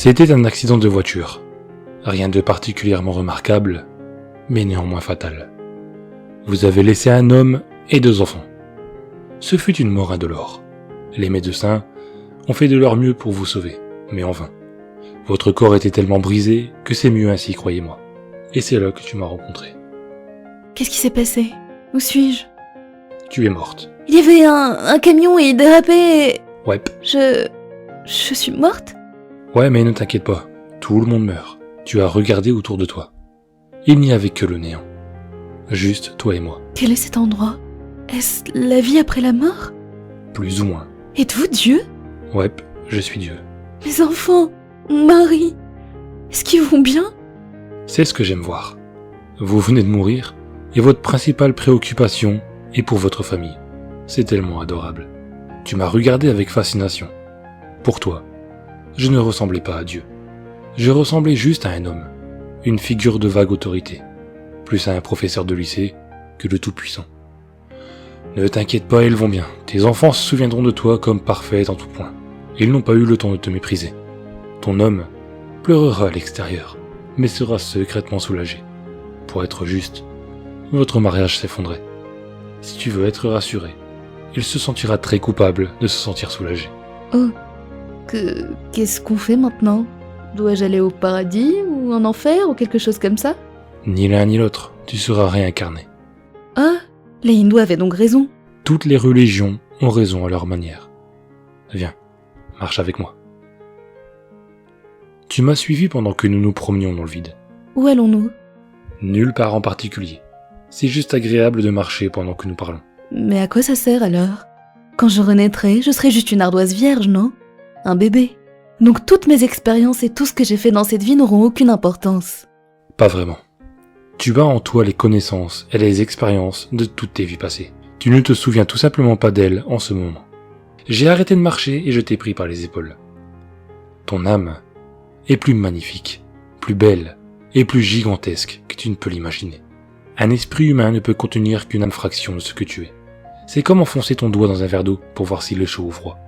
C'était un accident de voiture. Rien de particulièrement remarquable, mais néanmoins fatal. Vous avez laissé un homme et 2 enfants. Ce fut une mort indolore. Les médecins ont fait de leur mieux pour vous sauver, mais en vain. Votre corps était tellement brisé que c'est mieux ainsi, croyez-moi. Et c'est là que tu m'as rencontré. Qu'est-ce qui s'est passé? Où suis-je? Tu es morte. Il y avait un camion et il dérapait et... Ouais. Je suis morte? Ouais, mais ne t'inquiète pas. Tout le monde meurt. Tu as regardé autour de toi. Il n'y avait que le néant. Juste toi et moi. Quel est cet endroit? Est-ce la vie après la mort? Plus ou moins. Êtes-vous Dieu? Ouais, je suis Dieu. Mes enfants, mon mari, est-ce qu'ils vont bien? C'est ce que j'aime voir. Vous venez de mourir, et votre principale préoccupation est pour votre famille. C'est tellement adorable. Tu m'as regardé avec fascination. Pour toi, je ne ressemblais pas à Dieu. Je ressemblais juste à un homme, une figure de vague autorité, plus à un professeur de lycée que le Tout-Puissant. Ne t'inquiète pas, ils vont bien. Tes enfants se souviendront de toi comme parfaite en tout point. Ils n'ont pas eu le temps de te mépriser. Ton homme pleurera à l'extérieur, mais sera secrètement soulagé. Pour être juste, votre mariage s'effondrait. Si tu veux être rassuré, il se sentira très coupable de se sentir soulagé. Oh, qu'est-ce qu'on fait maintenant? Dois-je aller au paradis ou en enfer ou quelque chose comme ça? Ni l'un ni l'autre, tu seras réincarné. Ah, les hindous avaient donc raison. Toutes les religions ont raison à leur manière. Viens, marche avec moi. Tu m'as suivi pendant que nous nous promenions dans le vide. Où allons-nous? Nulle part en particulier. C'est juste agréable de marcher pendant que nous parlons. Mais à quoi ça sert alors? Quand je renaîtrai, je serai juste une ardoise vierge, non? Un bébé. Donc toutes mes expériences et tout ce que j'ai fait dans cette vie n'auront aucune importance. Pas vraiment. Tu as en toi les connaissances et les expériences de toutes tes vies passées. Tu ne te souviens tout simplement pas d'elles en ce moment. J'ai arrêté de marcher et je t'ai pris par les épaules. Ton âme est plus magnifique, plus belle et plus gigantesque que tu ne peux l'imaginer. Un esprit humain ne peut contenir qu'une infraction de ce que tu es. C'est comme enfoncer ton doigt dans un verre d'eau pour voir s'il est chaud ou froid.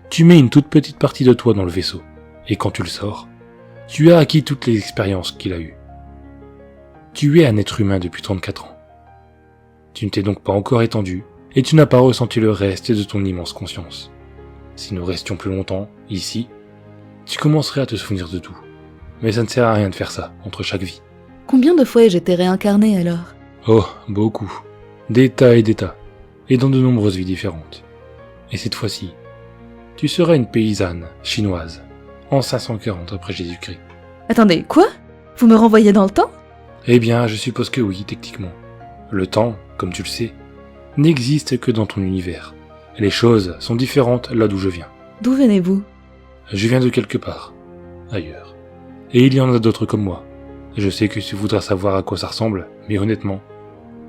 Tu mets une toute petite partie de toi dans le vaisseau, et quand tu le sors, tu as acquis toutes les expériences qu'il a eues. Tu es un être humain depuis 34 ans. Tu ne t'es donc pas encore étendu, et tu n'as pas ressenti le reste de ton immense conscience. Si nous restions plus longtemps, ici, tu commencerais à te souvenir de tout. Mais ça ne sert à rien de faire ça, entre chaque vie. Combien de fois ai-je été réincarnée alors? Oh, beaucoup. Des tas et des tas. Et dans de nombreuses vies différentes. Et cette fois-ci, tu seras une paysanne chinoise, en 540 après Jésus-Christ. Attendez, quoi? Vous me renvoyez dans le temps? Eh bien, je suppose que oui, techniquement. Le temps, comme tu le sais, n'existe que dans ton univers. Les choses sont différentes là d'où je viens. D'où venez-vous? Je viens de quelque part, ailleurs. Et il y en a d'autres comme moi. Je sais que tu voudras savoir à quoi ça ressemble, mais honnêtement,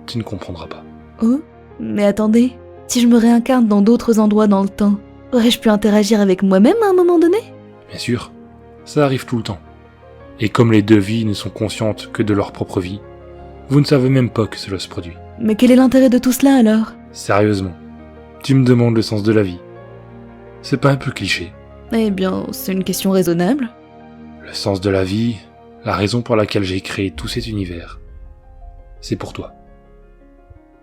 tu ne comprendras pas. Oh, mais attendez, si je me réincarne dans d'autres endroits dans le temps, aurais-je pu interagir avec moi-même à un moment donné? Bien sûr, ça arrive tout le temps. Et comme les deux vies ne sont conscientes que de leur propre vie, vous ne savez même pas que cela se produit. Mais quel est l'intérêt de tout cela alors? Sérieusement, tu me demandes le sens de la vie. C'est pas un peu cliché? Eh bien, c'est une question raisonnable. Le sens de la vie, la raison pour laquelle j'ai créé tout cet univers, c'est pour toi.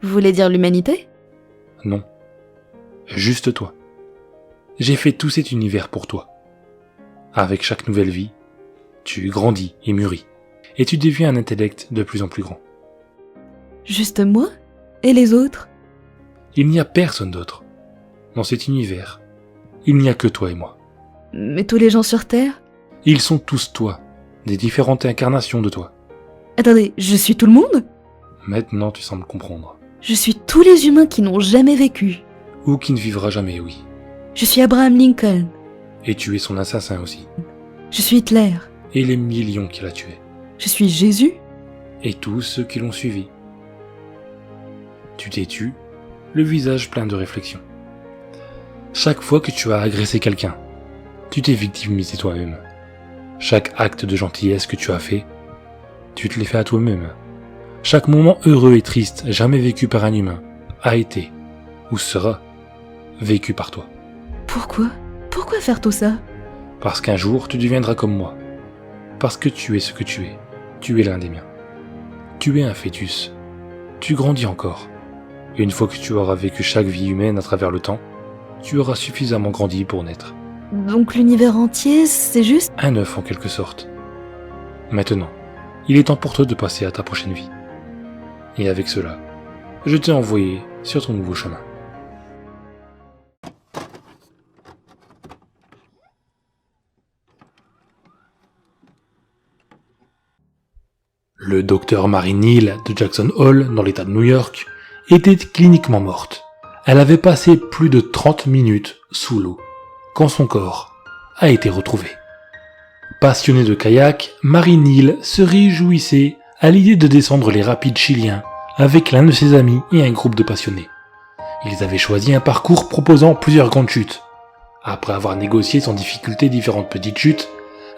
Vous voulez dire l'humanité? Non, juste toi. J'ai fait tout cet univers pour toi. Avec chaque nouvelle vie, tu grandis et mûris, et tu deviens un intellect de plus en plus grand. Juste moi? Et les autres? Il n'y a personne d'autre. Dans cet univers, il n'y a que toi et moi. Mais tous les gens sur Terre? Ils sont tous toi, des différentes incarnations de toi. Attendez, je suis tout le monde? Maintenant tu sembles comprendre. Je suis tous les humains qui n'ont jamais vécu. Ou qui ne vivra jamais, oui. Je suis Abraham Lincoln. Et tu es son assassin aussi. Je suis Hitler. Et les millions qu'il a tués. Je suis Jésus. Et tous ceux qui l'ont suivi. Tu t'es tu, le visage plein de réflexion. Chaque fois que tu as agressé quelqu'un, tu t'es victimisé toi-même. Chaque acte de gentillesse que tu as fait, tu te l'es fait à toi-même. Chaque moment heureux et triste jamais vécu par un humain a été, ou sera, vécu par toi. Pourquoi? Pourquoi faire tout ça? Parce qu'un jour, tu deviendras comme moi. Parce que tu es ce que tu es. Tu es l'un des miens. Tu es un fœtus. Tu grandis encore. Et une fois que tu auras vécu chaque vie humaine à travers le temps, tu auras suffisamment grandi pour naître. Donc l'univers entier, c'est juste... Un œuf en quelque sorte. Maintenant, il est temps pour toi de passer à ta prochaine vie. Et avec cela, je t'ai envoyé sur ton nouveau chemin. Le docteur Mary Neal de Jackson Hole, dans l'état de New York, était cliniquement morte. Elle avait passé plus de 30 minutes sous l'eau, quand son corps a été retrouvé. Passionnée de kayak, Mary Neal se réjouissait à l'idée de descendre les rapides chiliens avec l'un de ses amis et un groupe de passionnés. Ils avaient choisi un parcours proposant plusieurs grandes chutes. Après avoir négocié sans difficulté différentes petites chutes,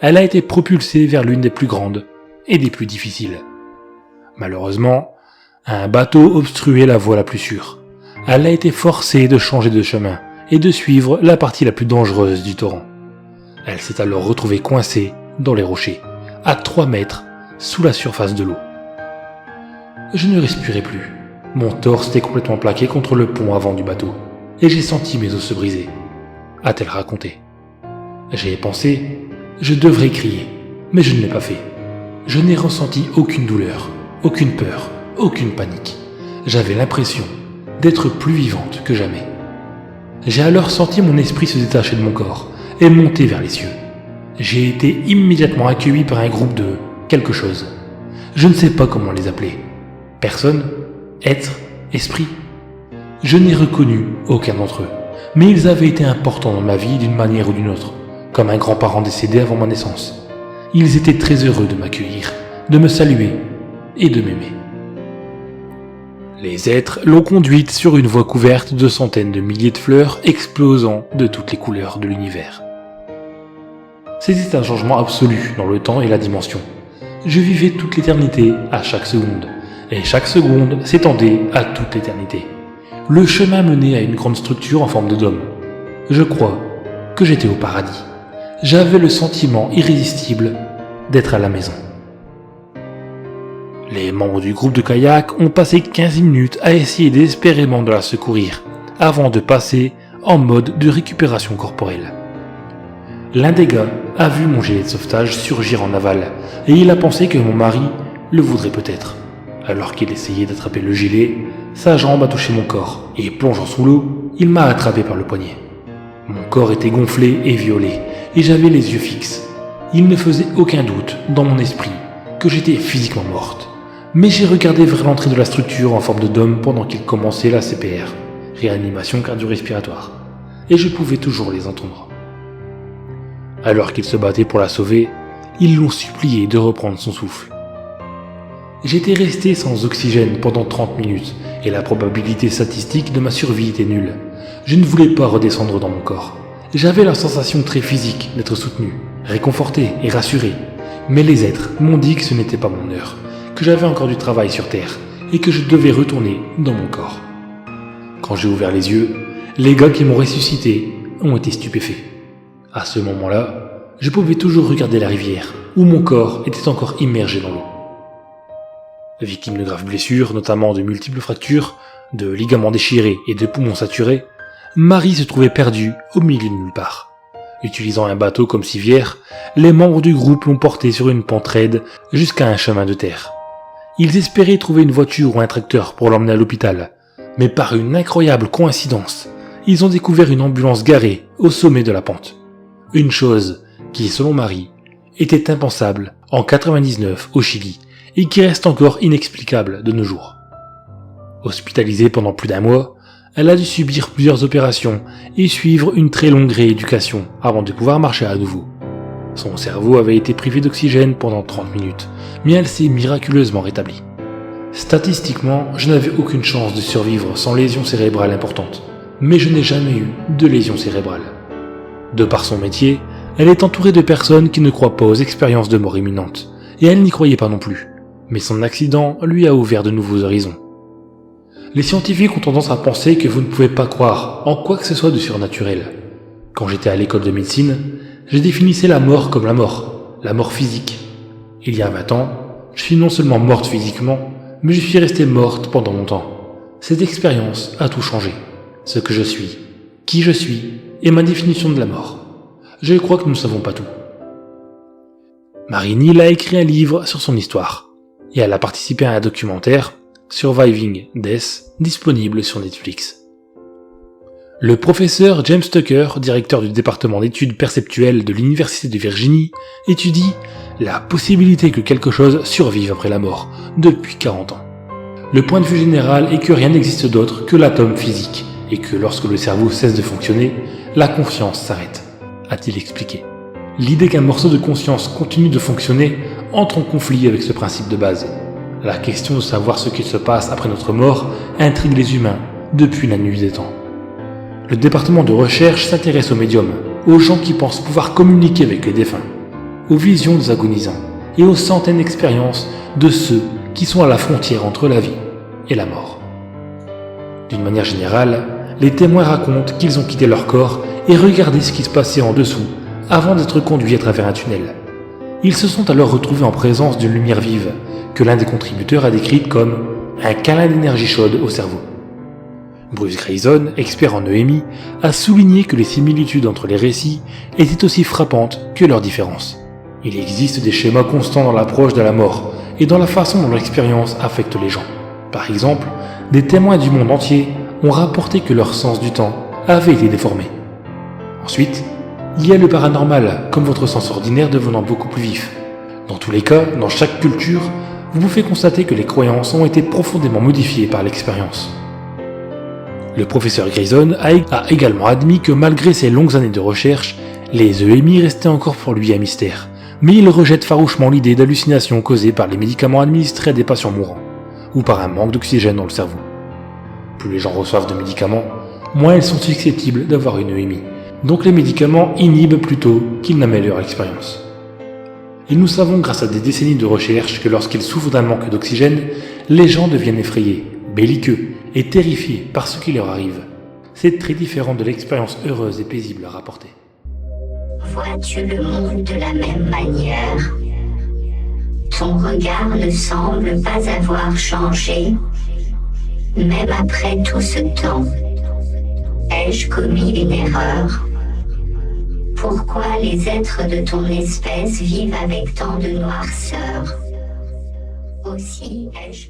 elle a été propulsée vers l'une des plus grandes et des plus difficiles. Malheureusement, un bateau obstruait la voie la plus sûre. Elle a été forcée de changer de chemin et de suivre la partie la plus dangereuse du torrent. Elle s'est alors retrouvée coincée dans les rochers, à 3 mètres sous la surface de l'eau. Je ne respirais plus. Mon torse était complètement plaqué contre le pont avant du bateau, et j'ai senti mes os se briser, a-t-elle raconté. J'ai pensé, je devrais crier, mais je ne l'ai pas fait. Je n'ai ressenti aucune douleur, aucune peur, aucune panique. J'avais l'impression d'être plus vivante que jamais. J'ai alors senti mon esprit se détacher de mon corps et monter vers les cieux. J'ai été immédiatement accueilli par un groupe de quelque chose. Je ne sais pas comment les appeler. Personne, être, esprit. Je n'ai reconnu aucun d'entre eux, mais ils avaient été importants dans ma vie d'une manière ou d'une autre, comme un grand-parent décédé avant ma naissance. Ils étaient très heureux de m'accueillir, de me saluer et de m'aimer. Les êtres l'ont conduite sur une voie couverte de centaines de milliers de fleurs explosant de toutes les couleurs de l'univers. C'était un changement absolu dans le temps et la dimension. Je vivais toute l'éternité à chaque seconde, et chaque seconde s'étendait à toute l'éternité. Le chemin menait à une grande structure en forme de dôme. Je crois que j'étais au paradis. J'avais le sentiment irrésistible d'être à la maison. Les membres du groupe de kayak ont passé 15 minutes à essayer désespérément de la secourir, avant de passer en mode de récupération corporelle. L'un des gars a vu mon gilet de sauvetage surgir en aval, et il a pensé que mon mari le voudrait peut-être. Alors qu'il essayait d'attraper le gilet, sa jambe a touché mon corps, et plongeant sous l'eau, il m'a attrapé par le poignet. Mon corps était gonflé et violé, et j'avais les yeux fixes. Il ne faisait aucun doute dans mon esprit que j'étais physiquement morte. Mais j'ai regardé vers l'entrée de la structure en forme de dôme pendant qu'il commençait la CPR, réanimation cardio-respiratoire, et je pouvais toujours les entendre. Alors qu'ils se battaient pour la sauver, ils l'ont supplié de reprendre son souffle. J'étais resté sans oxygène pendant 30 minutes, et la probabilité statistique de ma survie était nulle. Je ne voulais pas redescendre dans mon corps. J'avais la sensation très physique d'être soutenu, réconforté et rassuré, mais les êtres m'ont dit que ce n'était pas mon heure, que j'avais encore du travail sur Terre, et que je devais retourner dans mon corps. Quand j'ai ouvert les yeux, les gars qui m'ont ressuscité ont été stupéfaits. À ce moment-là, je pouvais toujours regarder la rivière, où mon corps était encore immergé dans l'eau. Victime de graves blessures, notamment de multiples fractures, de ligaments déchirés et de poumons saturés, Marie se trouvait perdue au milieu de nulle part. Utilisant un bateau comme civière, les membres du groupe l'ont portée sur une pente raide jusqu'à un chemin de terre. Ils espéraient trouver une voiture ou un tracteur pour l'emmener à l'hôpital, mais par une incroyable coïncidence, ils ont découvert une ambulance garée au sommet de la pente. Une chose qui, selon Marie, était impensable en 99 au Chili et qui reste encore inexplicable de nos jours. Hospitalisée pendant plus d'1 mois, elle a dû subir plusieurs opérations et suivre une très longue rééducation avant de pouvoir marcher à nouveau. Son cerveau avait été privé d'oxygène pendant 30 minutes, mais elle s'est miraculeusement rétablie. Statistiquement, je n'avais aucune chance de survivre sans lésion cérébrale importante, mais je n'ai jamais eu de lésion cérébrale. De par son métier, elle est entourée de personnes qui ne croient pas aux expériences de mort imminente, et elle n'y croyait pas non plus, mais son accident lui a ouvert de nouveaux horizons. Les scientifiques ont tendance à penser que vous ne pouvez pas croire en quoi que ce soit de surnaturel. Quand j'étais à l'école de médecine, Je définissais la mort comme la mort physique. Il y a 20 ans, je suis non seulement morte physiquement, mais je suis restée morte pendant longtemps. Cette expérience a tout changé. Ce que je suis, qui je suis, et ma définition de la mort. Je crois que nous ne savons pas tout. Mary Neal a écrit un livre sur son histoire, et elle a participé à un documentaire, Surviving Death, disponible sur Netflix. Le professeur James Tucker, directeur du département d'études perceptuelles de l'Université de Virginie, étudie la possibilité que quelque chose survive après la mort, depuis 40 ans. Le point de vue général est que rien n'existe d'autre que l'atome physique, et que lorsque le cerveau cesse de fonctionner, la conscience s'arrête, a-t-il expliqué. L'idée qu'un morceau de conscience continue de fonctionner entre en conflit avec ce principe de base. La question de savoir ce qu'il se passe après notre mort intrigue les humains depuis la nuit des temps. Le département de recherche s'intéresse aux médiums, aux gens qui pensent pouvoir communiquer avec les défunts, aux visions des agonisants et aux centaines d'expériences de ceux qui sont à la frontière entre la vie et la mort. D'une manière générale, les témoins racontent qu'ils ont quitté leur corps et regardé ce qui se passait en dessous avant d'être conduits à travers un tunnel. Ils se sont alors retrouvés en présence d'une lumière vive que l'un des contributeurs a décrite comme un câlin d'énergie chaude au cerveau. Bruce Grayson, expert en EMI, a souligné que les similitudes entre les récits étaient aussi frappantes que leurs différences. Il existe des schémas constants dans l'approche de la mort et dans la façon dont l'expérience affecte les gens. Par exemple, des témoins du monde entier ont rapporté que leur sens du temps avait été déformé. Ensuite, il y a le paranormal, comme votre sens ordinaire devenant beaucoup plus vif. Dans tous les cas, dans chaque culture, vous pouvez constater que les croyances ont été profondément modifiées par l'expérience. Le professeur Grayson a également admis que malgré ses longues années de recherche, les EMI restaient encore pour lui un mystère, mais il rejette farouchement l'idée d'hallucinations causées par les médicaments administrés à des patients mourants, ou par un manque d'oxygène dans le cerveau. Plus les gens reçoivent de médicaments, moins ils sont susceptibles d'avoir une EMI, donc les médicaments inhibent plutôt qu'ils n'améliorent l'expérience. Et nous savons grâce à des décennies de recherche que lorsqu'ils souffrent d'un manque d'oxygène, les gens deviennent effrayés, belliqueux et terrifiés par ce qui leur arrive. C'est très différent de l'expérience heureuse et paisible rapportée. Vois-tu le monde de la même manière? Ton regard ne semble pas avoir changé, même après tout ce temps. Ai-je commis une erreur? Pourquoi les êtres de ton espèce vivent avec tant de noirceur? Aussi ai-je